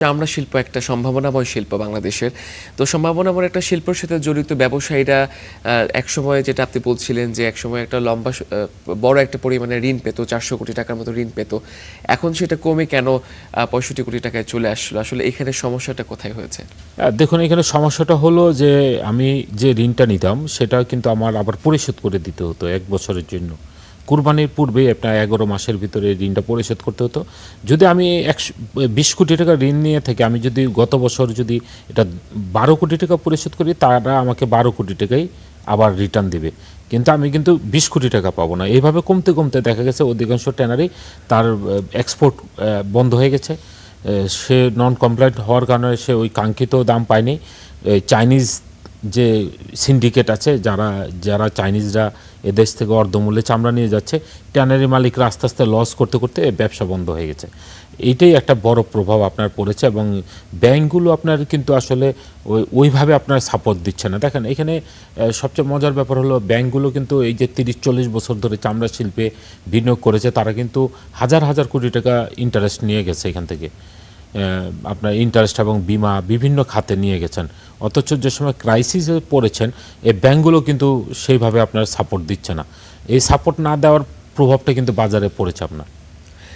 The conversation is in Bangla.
চামড়া শিল্প একটা সম্ভাবনাময় শিল্প বাংলাদেশের। তো সম্ভাবনাময় একটা শিল্পের সাথে জড়িত ব্যবসায়ীরা একসময় যেটা আপনি বলছিলেন যে একসময় একটা লম্বা বড় একটা পরিমাণে ঋণ পেত, ৪০০ কোটি টাকার মতো ঋণ পেত। এখন সেটা কমে কেন ৬৫ কোটি টাকায় চলে আসলো? আসলে এখানে সমস্যাটা কোথায় হয়েছে? দেখুন এখানে সমস্যাটা হলো যে আমি যে ঋণটা নিতাম সেটা কিন্তু আমার আবার পরিশোধ করে দিতে হতো ১ বছরের জন্য। কুরবানির পূর্বেই আপনার ১১ মাসের ভিতরে ঋণটা পরিশোধ করতে হতো। যদি আমি ২০ কোটি টাকা ঋণ নিয়ে থাকি, আমি যদি গত বছর যদি এটা ১২ কোটি টাকা পরিশোধ করি, তারা আমাকে ১২ কোটি টাকাই আবার রিটার্ন দিবে। কিন্তু আমি কিন্তু ২০ কোটি টাকা পাবো না। এইভাবে কমতে, কমতে দেখা গেছে অধিকাংশ ট্যানারি তার এক্সপোর্ট বন্ধ হয়ে গেছে। সে নন কমপ্লায়েন্ট হওয়ার কারণে সে ওই কাঙ্ক্ষিত দাম পায়নি। চাইনিজ যে সিন্ডিকেট আছে, যারা যারা চাইনিজরা এদেশ থেকে অর্ধমূল্যে চামড়া নিয়ে যাচ্ছে, ট্যানারি মালিকরা আস্তে আস্তে লস করতে করতে ব্যবসা বন্ধ হয়ে গেছে। এইটাই একটা বড় প্রভাব আপনার পড়েছে এবং ব্যাংকগুলো আপনার কিন্তু আসলে ওইভাবে আপনার সাপোর্ট দিচ্ছে না। দেখেন এখানে সবচেয়ে মজার ব্যাপার হলো ব্যাংকগুলো কিন্তু এই যে ৩০-৪০ বছর ধরে চামড়া শিল্পে বিনিয়োগ করেছে, তারা কিন্তু হাজার হাজার কোটি টাকা ইন্টারেস্ট নিয়ে গেছে এখান থেকে। আপনার ইন্টারেস্ট এবং বিমা বিভিন্ন খাতে নিয়ে গেছেন। অথচ যে সময় ক্রাইসিসে পড়েছেন, এই ব্যাংকগুলো কিন্তু সেইভাবে আপনার সাপোর্ট দিচ্ছে না। এই সাপোর্ট না দেওয়ার প্রভাবটা কিন্তু বাজারে পড়েছে আপনার।